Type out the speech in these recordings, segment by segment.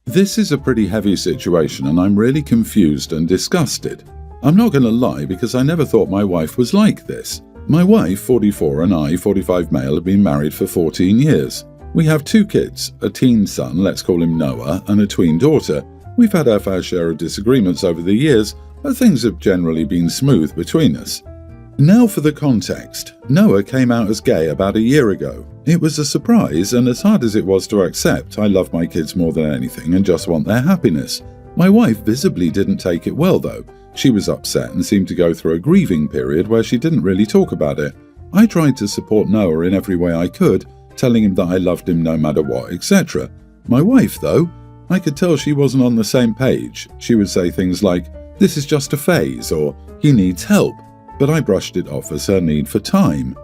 This is a pretty heavy situation and I'm really confused and disgusted. I'm not going to lie because I never thought my wife was like this. My wife, 44, and I, 45 male, have been married for 14 years. We have 2 kids, a teen son, let's call him Noah, and a tween daughter. We've had our fair share of disagreements over the years, but things have generally been smooth between us. Now for the context. Noah came out as gay about a year ago. It was a surprise, and as hard as it was to accept, I love my kids more than anything and just want their happiness. My wife visibly didn't take it well though. She was upset and seemed to go through a grieving period where she didn't really talk about it. I tried to support Noah in every way I could, telling him that I loved him no matter what, etc. My wife, though, I could tell she wasn't on the same page. She would say things like, "This is just a phase," or "He needs help," but I brushed it off as her need for time.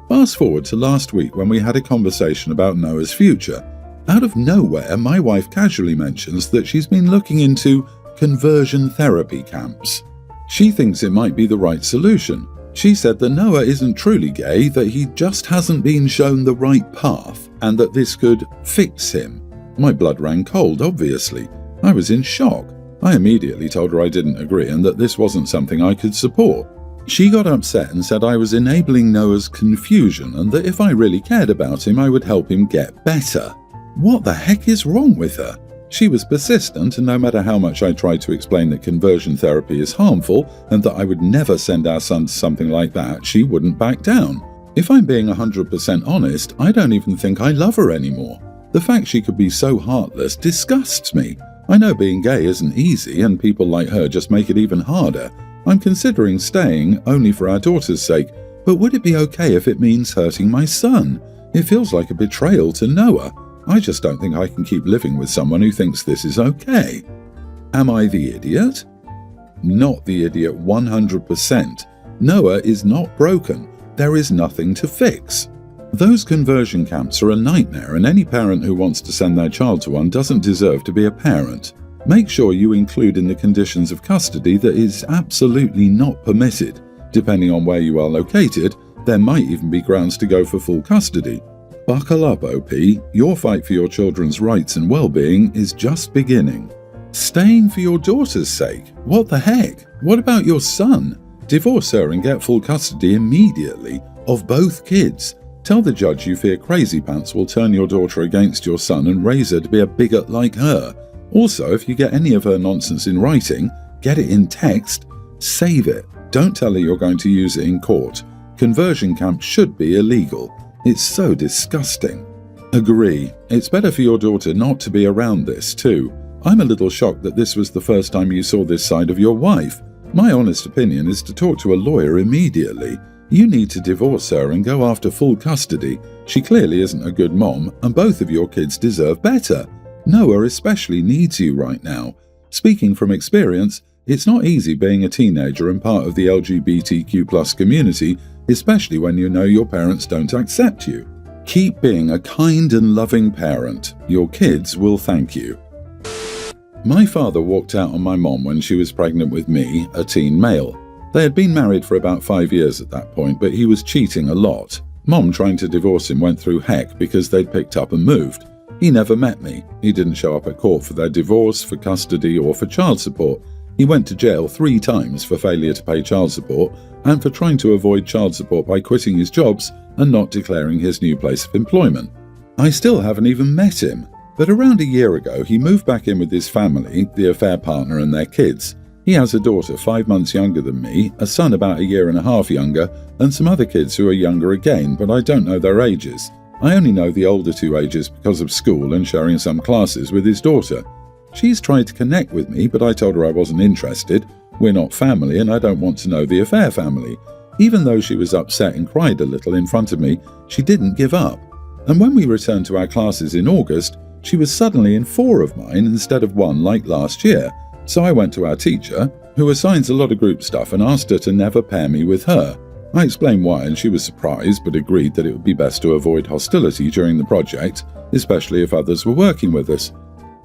Fast forward to last week when we had a conversation about Noah's future. Out of nowhere, my wife casually mentions that she's been looking into conversion therapy camps. She thinks it might be the right solution. She said that Noah isn't truly gay, that he just hasn't been shown the right path, and that this could fix him. My blood ran cold, obviously. I was in shock. I immediately told her I didn't agree and that this wasn't something I could support. She got upset and said I was enabling Noah's confusion and that if I really cared about him, I would help him get better. What the heck is wrong with her? She was persistent, and no matter how much I tried to explain that conversion therapy is harmful and that I would never send our son to something like that, she wouldn't back down. If I'm being 100% honest, I don't even think I love her anymore. The fact she could be so heartless disgusts me. I know being gay isn't easy, and people like her just make it even harder. I'm considering staying only for our daughter's sake, but would it be okay if it means hurting my son? It feels like a betrayal to Noah. I just don't think I can keep living with someone who thinks this is okay. Am I the idiot? Not the idiot 100%. Noah is not broken. There is nothing to fix. Those conversion camps are a nightmare, and any parent who wants to send their child to one doesn't deserve to be a parent. Make sure you include in the conditions of custody that is absolutely not permitted. Depending on where you are located, there might even be grounds to go for full custody. Buckle up, OP. Your fight for your children's rights and well-being is just beginning. Staying for your daughter's sake? What the heck? What about your son? Divorce her and get full custody immediately of both kids. Tell the judge you fear Crazy Pants will turn your daughter against your son and raise her to be a bigot like her. Also, if you get any of her nonsense in writing, get it in text, save it. Don't tell her you're going to use it in court. Conversion camps should be illegal. It's so disgusting. Agree. It's better for your daughter not to be around this too. I'm a little shocked that this was the first time you saw this side of your wife. My honest opinion is to talk to a lawyer immediately. You need to divorce her and go after full custody. She clearly isn't a good mom, and both of your kids deserve better. Noah especially needs you right now. Speaking from experience, it's not easy being a teenager and part of the LGBTQ+ community, especially when you know your parents don't accept you. Keep being a kind and loving parent. Your kids will thank you. My father walked out on my mom when she was pregnant with me, a teen male. They had been married for about 5 years at that point, but he was cheating a lot. Mom trying to divorce him went through heck because they'd picked up and moved. He never met me. He didn't show up at court for their divorce, for custody, or for child support. He went to jail 3 times for failure to pay child support and for trying to avoid child support by quitting his jobs and not declaring his new place of employment. I still haven't even met him, but around a year ago he moved back in with his family, the affair partner and their kids. He has a daughter 5 months younger than me, a son about a year and a half younger, and some other kids who are younger again, but I don't know their ages. I only know the older 2 ages because of school and sharing some classes with his daughter. She's tried to connect with me, but I told her I wasn't interested. We're not family and I don't want to know the affair family. Even though she was upset and cried a little in front of me, she didn't give up. And when we returned to our classes in August, she was suddenly in 4 of mine instead of 1 like last year. So I went to our teacher, who assigns a lot of group stuff, and asked her to never pair me with her. I explained why and she was surprised but agreed that it would be best to avoid hostility during the project, especially if others were working with us.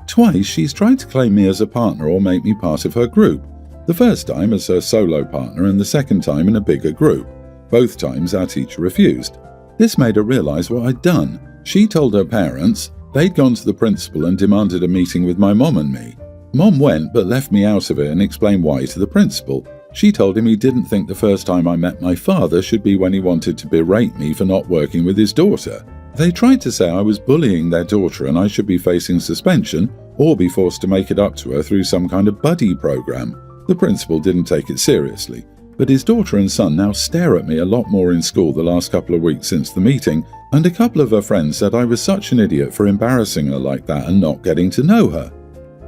Twice she's tried to claim me as a partner or make me part of her group. The first time as her solo partner and the second time in a bigger group. Both times our teacher refused. This made her realise what I'd done. She told her parents, They'd gone to the principal and demanded a meeting with my mom and me. Mom went but left me out of it and explained why to the principal. She told him he didn't think the first time I met my father should be when he wanted to berate me for not working with his daughter. They tried to say I was bullying their daughter and I should be facing suspension or be forced to make it up to her through some kind of buddy program. The principal didn't take it seriously, but his daughter and son now stare at me a lot more in school the last couple of weeks since the meeting, and a couple of her friends said I was such an idiot for embarrassing her like that and not getting to know her.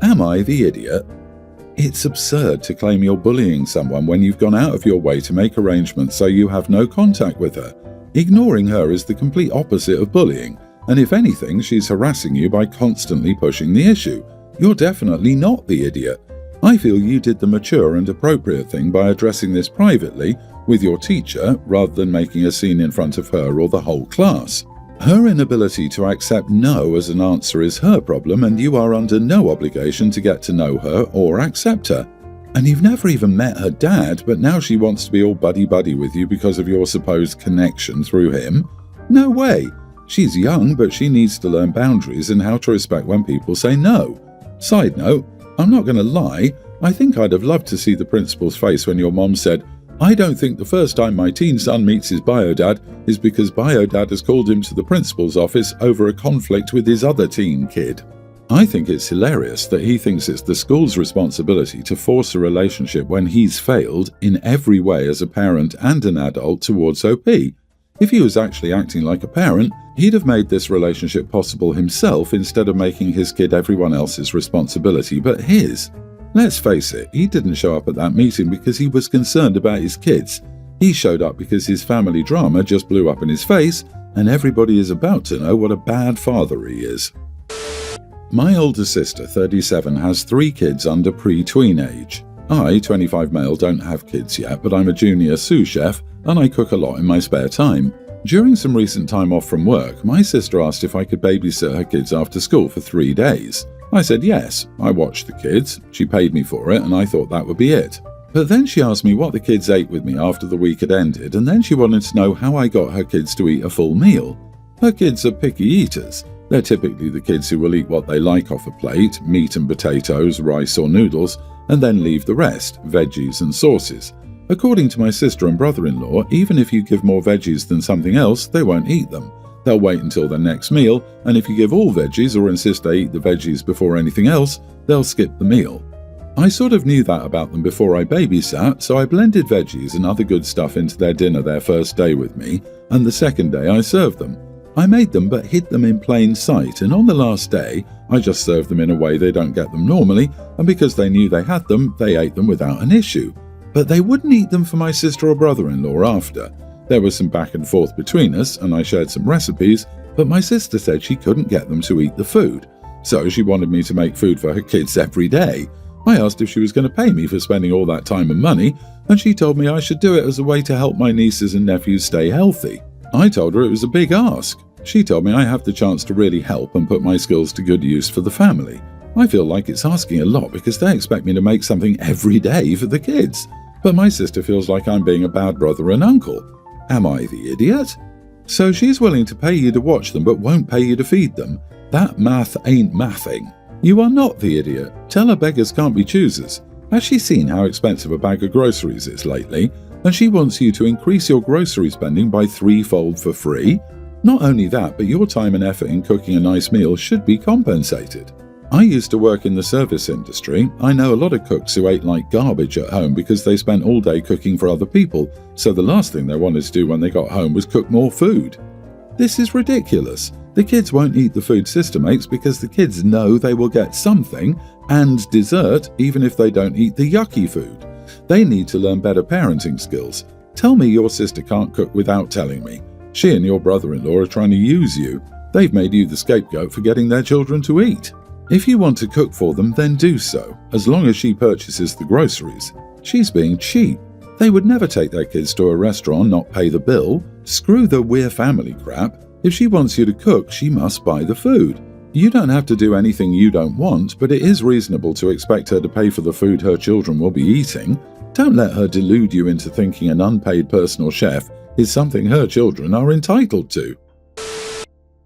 Am I the idiot? It's absurd to claim you're bullying someone when you've gone out of your way to make arrangements so you have no contact with her. Ignoring her is the complete opposite of bullying, and if anything, she's harassing you by constantly pushing the issue. You're definitely not the idiot. I feel you did the mature and appropriate thing by addressing this privately with your teacher rather than making a scene in front of her or the whole class. Her inability to accept no as an answer is her problem, and you are under no obligation to get to know her or accept her. And you've never even met her dad, but now she wants to be all buddy-buddy with you because of your supposed connection through him? No way! She's young, but she needs to learn boundaries and how to respect when people say no. Side note, I'm not going to lie, I think I'd have loved to see the principal's face when your mom said, "I don't think the first time my teen son meets his bio-dad is because bio-dad has called him to the principal's office over a conflict with his other teen kid." I think it's hilarious that he thinks it's the school's responsibility to force a relationship when he's failed in every way as a parent and an adult towards OP. If he was actually acting like a parent, he'd have made this relationship possible himself instead of making his kid everyone else's responsibility but his. Let's face it, he didn't show up at that meeting because he was concerned about his kids. He showed up because his family drama just blew up in his face, and everybody is about to know what a bad father he is. My older sister, 37, has 3 kids under pre-tween age. I, 25 male, don't have kids yet, but I'm a junior sous chef, and I cook a lot in my spare time. During some recent time off from work, my sister asked if I could babysit her kids after school for 3 days. I said yes. I watched the kids, she paid me for it, and I thought that would be it. But then she asked me what the kids ate with me after the week had ended, and then she wanted to know how I got her kids to eat a full meal. Her kids are picky eaters. They're typically the kids who will eat what they like off a plate, meat and potatoes, rice or noodles, and then leave the rest, veggies and sauces. According to my sister and brother-in-law, even if you give more veggies than something else, they won't eat them. They'll wait until their next meal, and if you give all veggies or insist they eat the veggies before anything else, they'll skip the meal. I sort of knew that about them before I babysat, so I blended veggies and other good stuff into their dinner their first day with me, and the second day I served them. I made them but hid them in plain sight, and on the last day, I just served them in a way they don't get them normally, and because they knew they had them, they ate them without an issue. But they wouldn't eat them for my sister or brother-in-law after. There was some back and forth between us, and I shared some recipes, but my sister said she couldn't get them to eat the food. So she wanted me to make food for her kids every day. I asked if she was going to pay me for spending all that time and money, and she told me I should do it as a way to help my nieces and nephews stay healthy. I told her it was a big ask. She told me I have the chance to really help and put my skills to good use for the family. I feel like it's asking a lot because they expect me to make something every day for the kids. But my sister feels like I'm being a bad brother and uncle. Am I the idiot? So she's willing to pay you to watch them but won't pay you to feed them. That math ain't mathing. You are not the idiot. Tell her beggars can't be choosers. Has she seen how expensive a bag of groceries is lately? And she wants you to increase your grocery spending by 3-fold for free? Not only that, but your time and effort in cooking a nice meal should be compensated. I used to work in the service industry. I know a lot of cooks who ate like garbage at home because they spent all day cooking for other people, so the last thing they wanted to do when they got home was cook more food. This is ridiculous. The kids won't eat the food sister makes because the kids know they will get something, and dessert, even if they don't eat the yucky food. They need to learn better parenting skills. Tell me your sister can't cook without telling me. She and your brother-in-law are trying to use you. They've made you the scapegoat for getting their children to eat. If you want to cook for them, then do so, as long as she purchases the groceries. She's being cheap. They would never take their kids to a restaurant, not pay the bill. Screw the we're family crap. If she wants you to cook, she must buy the food. You don't have to do anything you don't want, but it is reasonable to expect her to pay for the food her children will be eating. Don't let her delude you into thinking an unpaid personal chef is something her children are entitled to.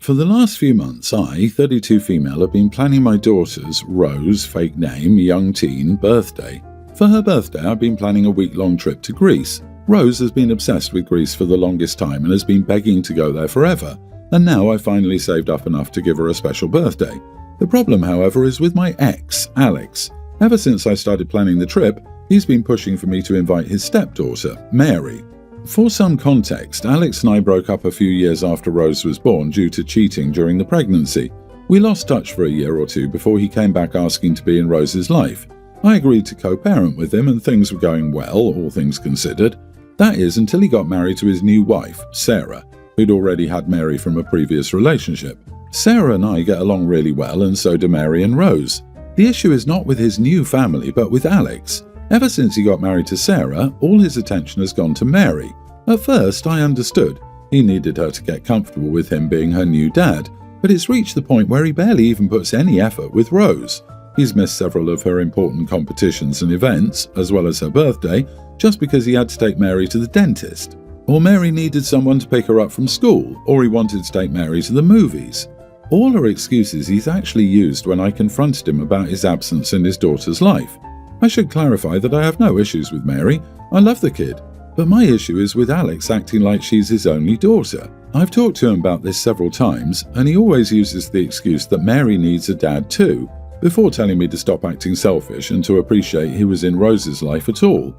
For the last few months, I, 32 female, have been planning my daughter's, Rose, fake name, young teen, birthday. For her birthday, I've been planning a week-long trip to Greece. Rose has been obsessed with Greece for the longest time and has been begging to go there forever. And now I've finally saved up enough to give her a special birthday. The problem, however, is with my ex, Alex. Ever since I started planning the trip, he's been pushing for me to invite his stepdaughter, Mary. For some context, Alex and I broke up a few years after Rose was born due to cheating during the pregnancy. We lost touch for a year or two before he came back asking to be in Rose's life. I agreed to co-parent with him and things were going well, all things considered. That is, until he got married to his new wife, Sarah, who'd already had Mary from a previous relationship. Sarah and I get along really well, and so do Mary and Rose. The issue is not with his new family, but with Alex. Ever since he got married to Sarah, all his attention has gone to Mary. At first, I understood. He needed her to get comfortable with him being her new dad, but it's reached the point where he barely even puts any effort with Rose. He's missed several of her important competitions and events, as well as her birthday, just because he had to take Mary to the dentist. Or Mary needed someone to pick her up from school, or he wanted to take Mary to the movies. All are excuses he's actually used when I confronted him about his absence in his daughter's life. I should clarify that I have no issues with Mary. I love the kid. But my issue is with Alex acting like she's his only daughter. I've talked to him about this several times, and he always uses the excuse that Mary needs a dad too, before telling me to stop acting selfish and to appreciate he was in Rose's life at all.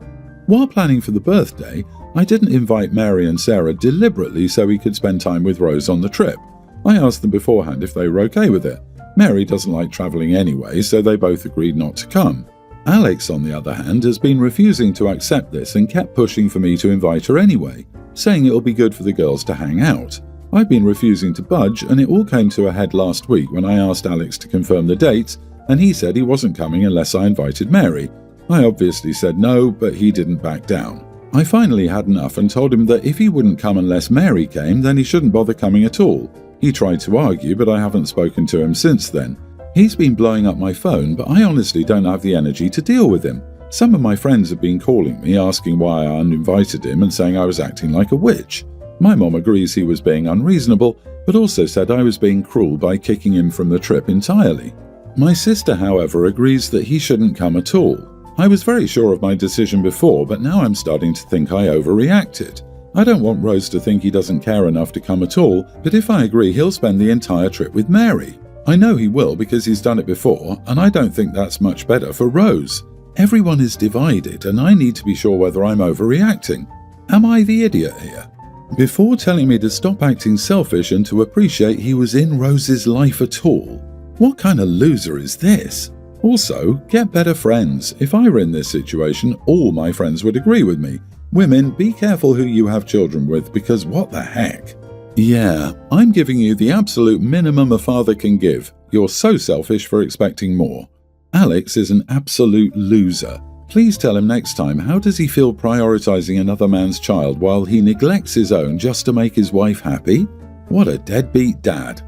While planning for the birthday, I didn't invite Mary and Sarah deliberately so he could spend time with Rose on the trip. I asked them beforehand if they were okay with it. Mary doesn't like travelling anyway, so they both agreed not to come. Alex, on the other hand, has been refusing to accept this and kept pushing for me to invite her anyway, saying it'll be good for the girls to hang out. I've been refusing to budge, and it all came to a head last week when I asked Alex to confirm the dates, and he said he wasn't coming unless I invited Mary. I obviously said no, but he didn't back down. I finally had enough and told him that if he wouldn't come unless Mary came, then he shouldn't bother coming at all. He tried to argue, but I haven't spoken to him since then. He's been blowing up my phone, but I honestly don't have the energy to deal with him. Some of my friends have been calling me, asking why I uninvited him and saying I was acting like a witch. My mom agrees he was being unreasonable, but also said I was being cruel by kicking him from the trip entirely. My sister, however, agrees that he shouldn't come at all. I was very sure of my decision before, but now I'm starting to think I overreacted. I don't want Rose to think he doesn't care enough to come at all, but if I agree, he'll spend the entire trip with Mary. I know he will because he's done it before, and I don't think that's much better for Rose. Everyone is divided, and I need to be sure whether I'm overreacting. Am I the idiot here? Before telling me to stop acting selfish and to appreciate he was in Rose's life at all, what kind of loser is this? Also, get better friends. If I were in this situation, all my friends would agree with me. Women, be careful who you have children with, because what the heck? Yeah, I'm giving you the absolute minimum a father can give. You're so selfish for expecting more. Alex is an absolute loser. Please tell him next time, how does he feel prioritizing another man's child while he neglects his own just to make his wife happy? What a deadbeat dad.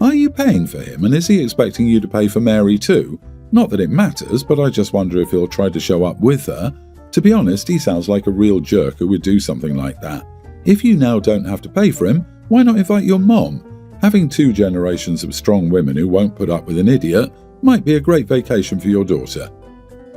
Are you paying for him, and is he expecting you to pay for Mary too? Not that it matters, but I just wonder if he'll try to show up with her. To be honest, he sounds like a real jerk who would do something like that. If you now don't have to pay for him, why not invite your mom? Having 2 generations of strong women who won't put up with an idiot might be a great vacation for your daughter.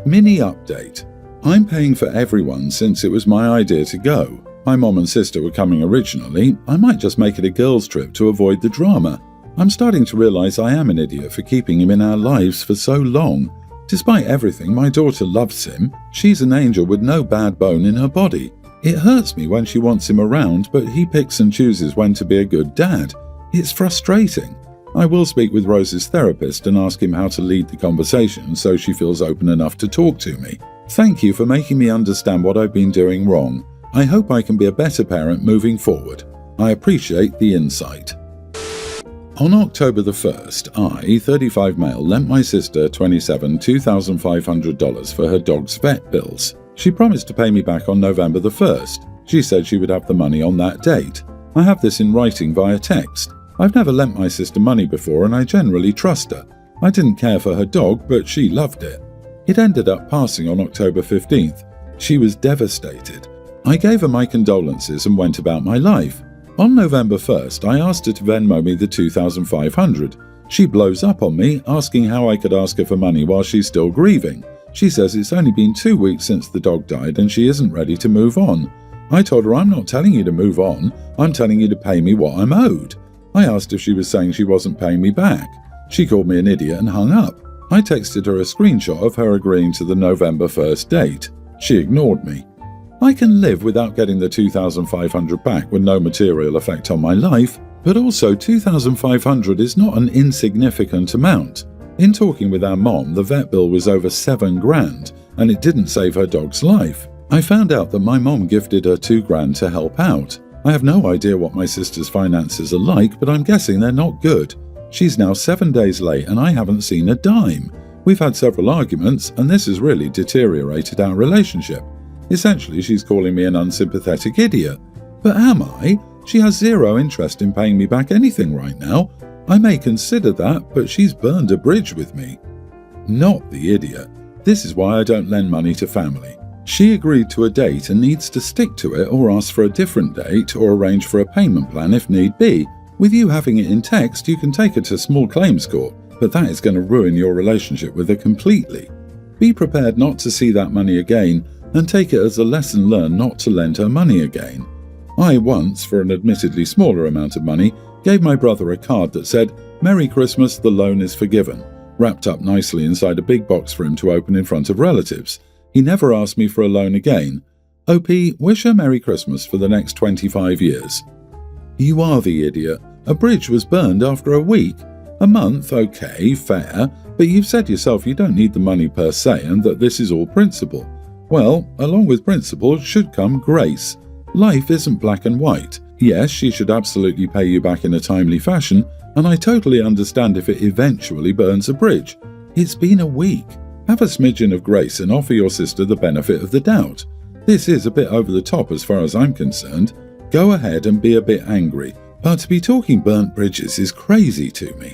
Mini update. I'm paying for everyone since it was my idea to go. My mom and sister were coming originally. I might just make it a girls' trip to avoid the drama. I'm starting to realize I am an idiot for keeping him in our lives for so long. Despite everything, my daughter loves him. She's an angel with no bad bone in her body. It hurts me when she wants him around, but he picks and chooses when to be a good dad. It's frustrating. I will speak with Rose's therapist and ask him how to lead the conversation so she feels open enough to talk to me. Thank you for making me understand what I've been doing wrong. I hope I can be a better parent moving forward. I appreciate the insight. On October the 1st, I, 35 male, lent my sister $2,500 for her dog's vet bills. She promised to pay me back on November the 1st. She said she would have the money on that date. I have this in writing via text. I've never lent my sister money before and I generally trust her. I didn't care for her dog, but she loved it. It ended up passing on October 15th. She was devastated. I gave her my condolences and went about my life. On November 1st, I asked her to Venmo me the $2,500. She blows up on me, asking how I could ask her for money while she's still grieving. She says it's only been 2 weeks since the dog died and she isn't ready to move on. I told her I'm not telling you to move on, I'm telling you to pay me what I'm owed. I asked if she was saying she wasn't paying me back. She called me an idiot and hung up. I texted her a screenshot of her agreeing to the November 1st date. She ignored me. I can live without getting the $2,500 back with no material effect on my life, but also $2,500 is not an insignificant amount. In talking with our mom, the vet bill was over $7,000, and it didn't save her dog's life. I found out that my mom gifted her $2,000 to help out. I have no idea what my sister's finances are like, but I'm guessing they're not good. She's now 7 days late and I haven't seen a dime. We've had several arguments, and this has really deteriorated our relationship. Essentially, she's calling me an unsympathetic idiot. But am I? She has zero interest in paying me back anything right now. I may consider that, but she's burned a bridge with me. Not the idiot. This is why I don't lend money to family. She agreed to a date and needs to stick to it or ask for a different date or arrange for a payment plan if need be. With you having it in text, you can take her to small claims court, but that is going to ruin your relationship with her completely. Be prepared not to see that money again and take it as a lesson learned not to lend her money again. I once, for an admittedly smaller amount of money, gave my brother a card that said, "Merry Christmas, the loan is forgiven," wrapped up nicely inside a big box for him to open in front of relatives. He never asked me for a loan again. OP, wish her Merry Christmas for the next 25 years. You are the idiot. A bridge was burned after a week. A month, okay, fair, but you've said yourself you don't need the money per se and that this is all principle. Well, along with principle should come grace. Life isn't black and white. Yes, she should absolutely pay you back in a timely fashion, and I totally understand if it eventually burns a bridge. It's been a week. Have a smidgen of grace and offer your sister the benefit of the doubt. This is a bit over the top as far as I'm concerned. Go ahead and be a bit angry, but to be talking burnt bridges is crazy to me.